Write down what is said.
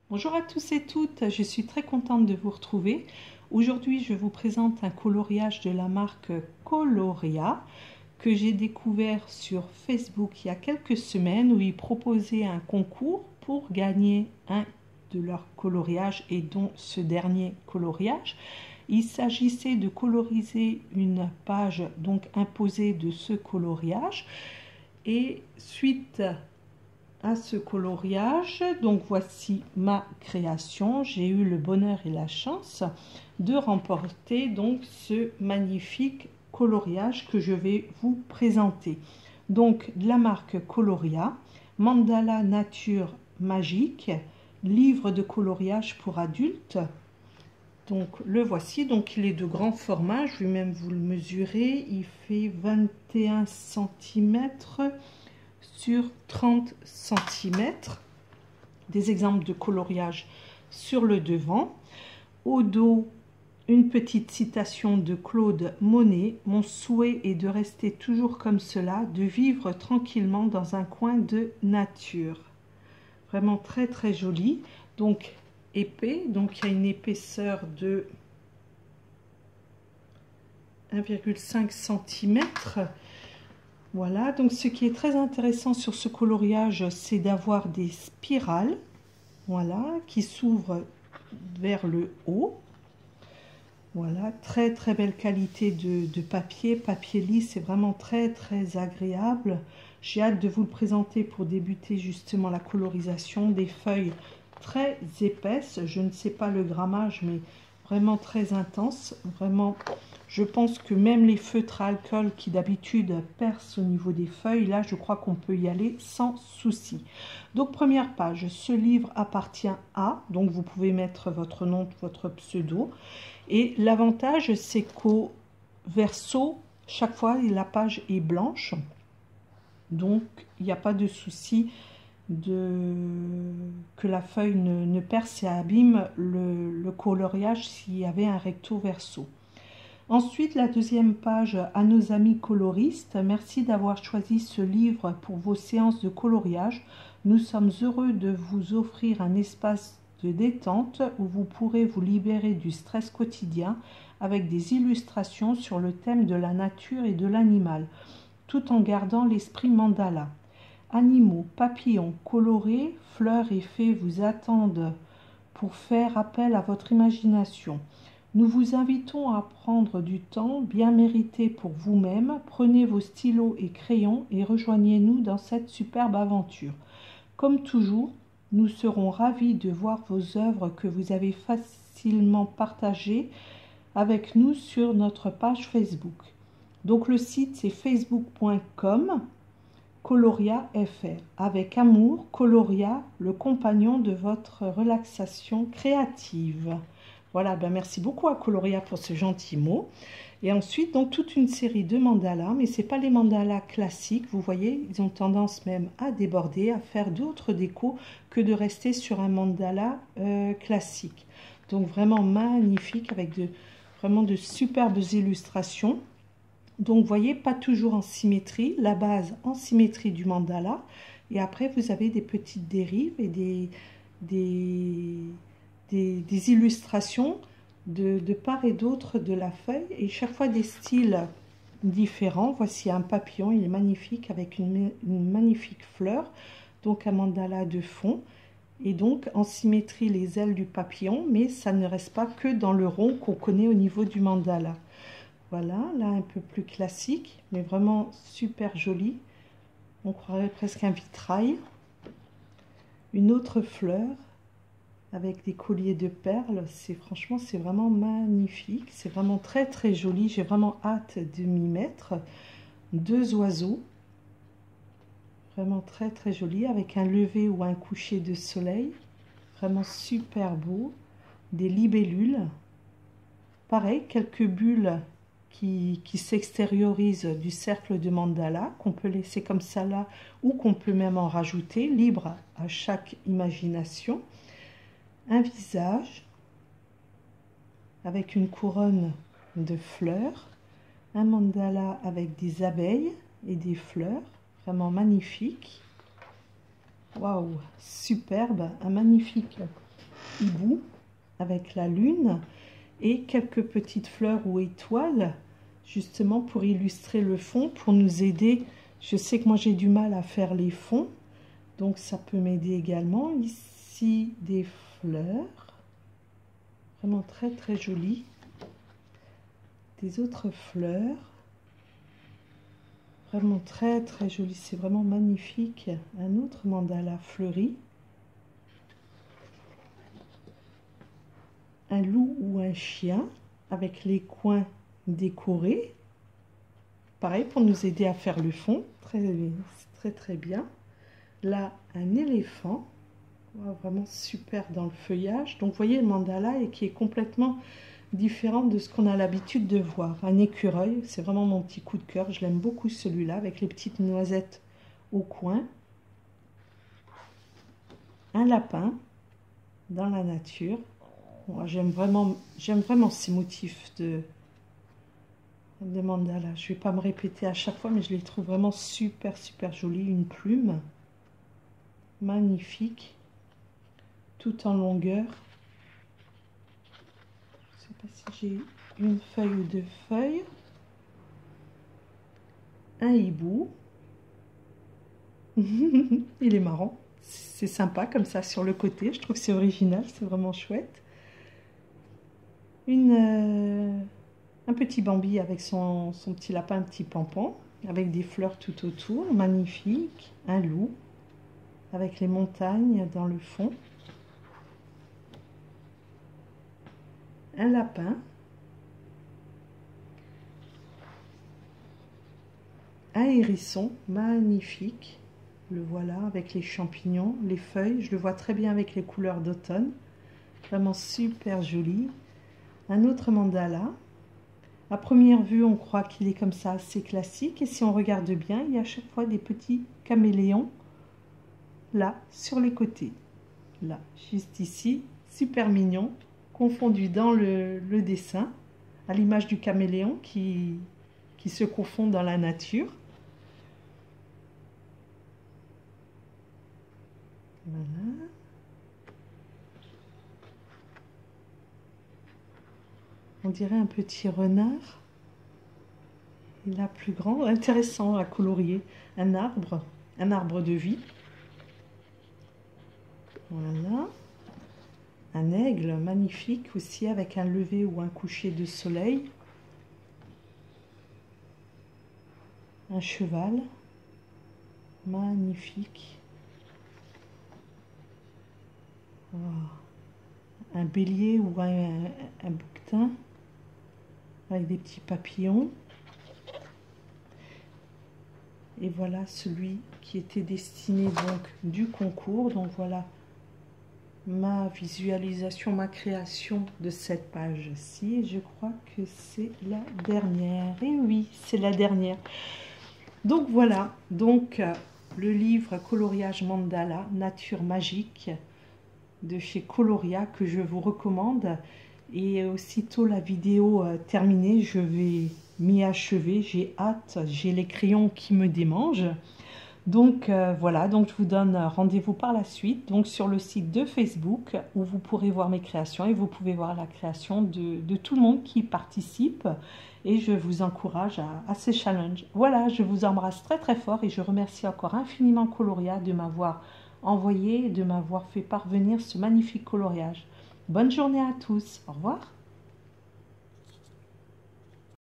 Bonjour à tous et toutes, je suis très contente de vous retrouver. Aujourd'hui, je vous présente un coloriage de la marque Coloria que j'ai découvert sur Facebook il y a quelques semaines où ils proposaient un concours pour gagner un de leurs coloriages et dont ce dernier coloriage. Il s'agissait de coloriser une page donc imposée de ce coloriage et suite à ce coloriage, donc voici ma création. J'ai eu le bonheur et la chance de remporter donc ce magnifique coloriage que je vais vous présenter. Donc de la marque Coloria, Mandala Nature Magique, livre de coloriage pour adultes. Donc le voici, donc il est de grand format, je vais même vous le mesurer, il fait 21 cm sur 30 cm, des exemples de coloriage sur le devant. Au dos, une petite citation de Claude Monet: mon souhait est de rester toujours comme cela, de vivre tranquillement dans un coin de nature. Vraiment très très joli. Donc épais, donc il y a une épaisseur de 1,5 cm. Voilà, donc ce qui est très intéressant sur ce coloriage, c'est d'avoir des spirales, voilà, qui s'ouvrent vers le haut. Voilà, très très belle qualité de papier lisse, c'est vraiment très très agréable. J'ai hâte de vous le présenter pour débuter justement la colorisation. Des feuilles très épaisses, je ne sais pas le grammage, mais vraiment très intense, vraiment. Je pense que même les feutres à alcool qui d'habitude percent au niveau des feuilles, là je crois qu'on peut y aller sans souci. Donc première page, ce livre appartient à, donc vous pouvez mettre votre nom, votre pseudo. Et l'avantage c'est qu'au verso, chaque fois la page est blanche. Donc il n'y a pas de souci que la feuille ne perce et abîme le coloriage s'il y avait un recto verso. Ensuite, la deuxième page, à nos amis coloristes, merci d'avoir choisi ce livre pour vos séances de coloriage. Nous sommes heureux de vous offrir un espace de détente où vous pourrez vous libérer du stress quotidien avec des illustrations sur le thème de la nature et de l'animal, tout en gardant l'esprit mandala. Animaux, papillons, colorés, fleurs et fées vous attendent pour faire appel à votre imagination. Nous vous invitons à prendre du temps bien mérité pour vous-même. Prenez vos stylos et crayons et rejoignez-nous dans cette superbe aventure. Comme toujours, nous serons ravis de voir vos œuvres que vous avez facilement partagées avec nous sur notre page Facebook. Donc le site c'est facebook.com Coloria FR. Avec amour, Coloria, le compagnon de votre relaxation créative. Voilà, ben merci beaucoup à Coloria pour ce gentil mot. Et ensuite, donc toute une série de mandalas, mais ce n'est pas les mandalas classiques, vous voyez, ils ont tendance même à déborder, à faire d'autres décos que de rester sur un mandala classique. Donc vraiment magnifique, avec vraiment de superbes illustrations. Donc vous voyez, pas toujours en symétrie, la base en symétrie du mandala, et après vous avez des petites dérives et des illustrations de part et d'autre de la feuille, et chaque fois des styles différents. Voici un papillon, il est magnifique avec une magnifique fleur, donc un mandala de fond, et donc en symétrie les ailes du papillon, mais ça ne reste pas que dans le rond qu'on connaît au niveau du mandala. Voilà, là un peu plus classique, mais vraiment super joli. On croirait presque un vitrail. Une autre fleur avec des colliers de perles, franchement c'est vraiment magnifique, c'est vraiment très très joli, j'ai vraiment hâte de m'y mettre. Deux oiseaux, vraiment très très joli, avec un lever ou un coucher de soleil, vraiment super beau. Des libellules, pareil, quelques bulles qui s'extériorisent du cercle de mandala, qu'on peut laisser comme ça là, ou qu'on peut même en rajouter, libre à chaque imagination. Un visage avec une couronne de fleurs, un mandala avec des abeilles et des fleurs, vraiment magnifique. Waouh, superbe, un magnifique hibou avec la lune et quelques petites fleurs ou étoiles, justement pour illustrer le fond, pour nous aider. Je sais que moi j'ai du mal à faire les fonds, donc ça peut m'aider également. Ici des fleurs, vraiment très très jolies. Des autres fleurs, vraiment très très jolies, c'est vraiment magnifique. Un autre mandala fleuri. Un loup ou un chien avec les coins décorés. Pareil pour nous aider à faire le fond, très très bien. Là, un éléphant, vraiment super dans le feuillage. Donc vous voyez le mandala et qui est complètement différent de ce qu'on a l'habitude de voir. Un écureuil, c'est vraiment mon petit coup de cœur. Je l'aime beaucoup celui-là avec les petites noisettes au coin. Un lapin dans la nature. J'aime vraiment ces motifs de mandala. Je ne vais pas me répéter à chaque fois, mais je les trouve vraiment super super jolis. Une plume magnifique, tout en longueur. Je ne sais pas si j'ai une feuille ou deux feuilles. Un hibou. Il est marrant. C'est sympa comme ça sur le côté. Je trouve que c'est original, c'est vraiment chouette. Un petit Bambi avec son petit lapin, un petit pampan, avec des fleurs tout autour, magnifique. Un loup, avec les montagnes dans le fond. Un lapin. Un hérisson, magnifique. Le voilà avec les champignons, les feuilles. Je le vois très bien avec les couleurs d'automne. Vraiment super joli. Un autre mandala. À première vue, on croit qu'il est comme ça, assez classique. Et si on regarde bien, il y a à chaque fois des petits caméléons, là, sur les côtés. Là, juste ici, super mignon, confondu dans le dessin, à l'image du caméléon qui se confond dans la nature. Voilà. On dirait un petit renard. Et là, plus grand, intéressant à colorier. Un arbre de vie. Voilà. Un aigle magnifique aussi avec un lever ou un coucher de soleil. Un cheval. Magnifique. Wow. Un bélier ou un bouquetin avec des petits papillons. Et voilà celui qui était destiné donc du concours. Donc voilà ma visualisation, ma création de cette page-ci. Je crois que c'est la dernière. Et oui, c'est la dernière. Donc voilà, donc le livre Coloriage Mandala, Nature magique de chez Coloria que je vous recommande. Et aussitôt la vidéo terminée, je vais m'y achever. J'ai hâte, j'ai les crayons qui me démangent. Donc voilà, donc je vous donne rendez-vous par la suite, donc sur le site de Facebook où vous pourrez voir mes créations et vous pouvez voir la création de tout le monde qui participe et je vous encourage à ces challenges. Voilà, je vous embrasse très très fort et je remercie encore infiniment Coloria de m'avoir envoyé, de m'avoir fait parvenir ce magnifique coloriage. Bonne journée à tous, au revoir.